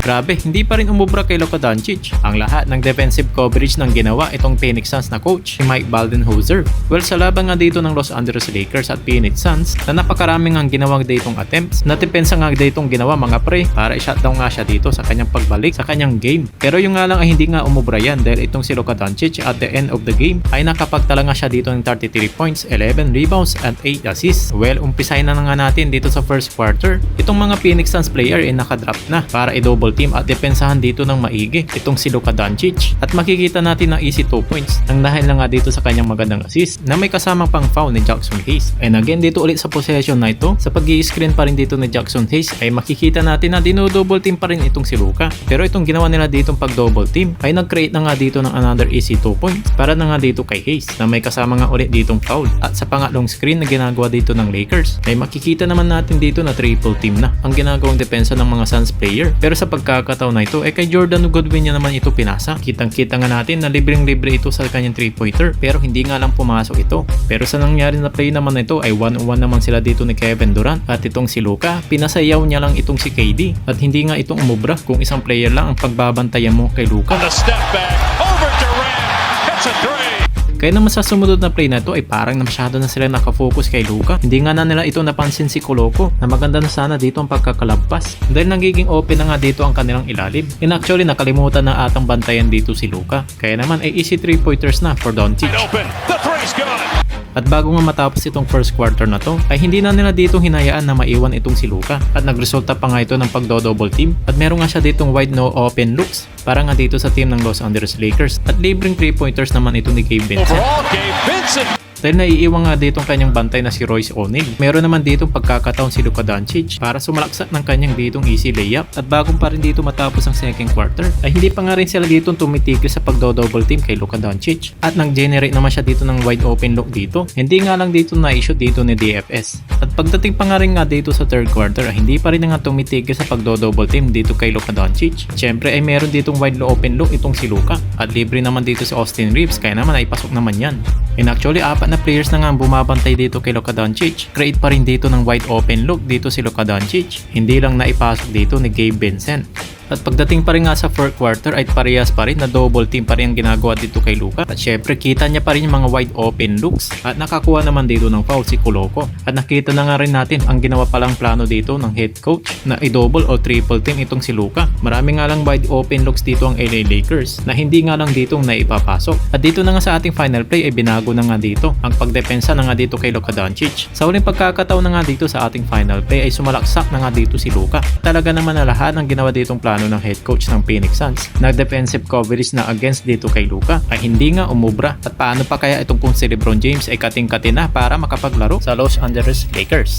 Grabe, hindi pa rin umubra kay Luka Doncic ang lahat ng defensive coverage ng ginawa itong Phoenix Suns na coach si Mike Budenholzer. Well, sa laban nga dito ng Los Angeles Lakers at Phoenix Suns na napakaraming ang ginawang ditong attempts, na depensa nga ditong ginawa mga pre para i-shutdown nga siya dito sa kanyang pagbalik sa kanyang game. Pero yung nga lang ay hindi nga umubra yan dahil itong si Luka Doncic at the end of the game ay nakapagtala nga siya dito ng 33 points, 11 rebounds at 8 assists. Well, umpisahin na nga natin dito sa first quarter. Itong mga Phoenix Suns player ay nakadrop na para i-double team at depensahan dito ng maigi itong si Luka Doncic. At makikita natin ng easy 2 points nang dahil na nga dito sa kanyang magandang assist na may kasamang pang foul ni Jackson Hayes. And again dito ulit sa possession na ito, sa pag-i-screen pa rin dito ni Jackson Hayes ay makikita natin na dino-double team pa rin itong si Luka. Pero itong ginawa nila dito pag double team ay nag-create na nga dito ng another easy 2 points para na nga dito kay Hayes na may kasama nga ulit ditong foul. At sa pangatlong screen na ginagawa dito ng Lakers ay makikita naman natin dito na triple team na ang ginagawang depensa ng mga Suns player. Pero sa pagkakataon na ito ay kay Jordan Goodwin niya naman ito pinasa. Kitang-kita nga natin na libreng-libre ito sa kanyang 3-pointer pero hindi nga lang pumasok ito. Pero sa nangyari na play naman na ito ay 1-on-1 naman sila dito ni Kevin Durant at itong si Luka, pinasayaw niya lang itong si KD at hindi nga itong umubra kung isang player lang ang pagbabantayan mo kay Luka. Kaya naman sa sumunod na play na ito ay parang masyado na sila nakafocus kay Luka. Hindi nga na nila ito napansin si Koloko na maganda na sana dito ang pagkakalagpas dahil nagiging open na nga dito ang kanilang ilalim. And actually nakalimutan na atang bantayan dito si Luka. Kaya naman ay easy 3-pointers na for Doncic. At bago nga matapos itong first quarter na to, ay hindi na nila dito hinayaan na maiwan itong si Luka. At nagresulta pa nga ito ng pagdo-double team. At meron nga siya ditong wide no open looks para nga dito sa team ng Los Angeles Lakers. At libreng 3-pointers naman ito ni Gabe Vincent. Dahil naiiwan nga dito ang kanyang bantay na si Royce O'Neal. Meron naman dito pagkakataon si Luka Doncic para sumalaksak ng kanyang ditong easy layup. At bagong pa rin dito matapos ang second quarter ay hindi pa nga rin sila dito tumitigil sa pagdo-double team kay Luka Doncic. At nag-generate naman siya dito ng wide open look dito. Hindi nga lang dito na-issue dito ni DFS. At pagdating pa nga rin nga dito sa third quarter ay hindi pa rin nga tumitigil sa pagdo-double team dito kay Luka Doncic. Siyempre ay meron ditong wide open look itong si Luka. At libre naman dito si Austin Reeves kaya naman ay pasok naman yan. And actually apat na players na nga ang bumabantay dito kay Luka Doncic. Create pa rin dito ng wide open look dito si Luka Doncic. Hindi lang naipasok dito ni Gabe Vincent. At pagdating pa rin nga sa fourth quarter ay parehas pa rin na double team pa rin ang ginagawa dito kay Luka. At syempre kita niya pa rin yung mga wide open looks at nakakuha naman dito ng foul si Koloko. At nakita na nga rin natin ang ginawa palang plano dito ng head coach na i-double o triple team itong si Luka. Marami nga lang wide open looks dito ang LA Lakers na hindi nga lang dito naipapasok. At dito na nga sa ating final play ay binago na nga dito ang pagdepensa na nga dito kay Luka Doncic. Sa huling pagkakataon na nga dito sa ating final play ay sumalaksak na nga dito si Luka. Talaga naman na lahat ng ginawa ditong plano ng head coach ng Phoenix Suns na defensive coverage na against dito kay Luka ay hindi nga umubra. At paano pa kaya itong kung si LeBron James ay kating-kati na para makapaglaro sa Los Angeles Lakers?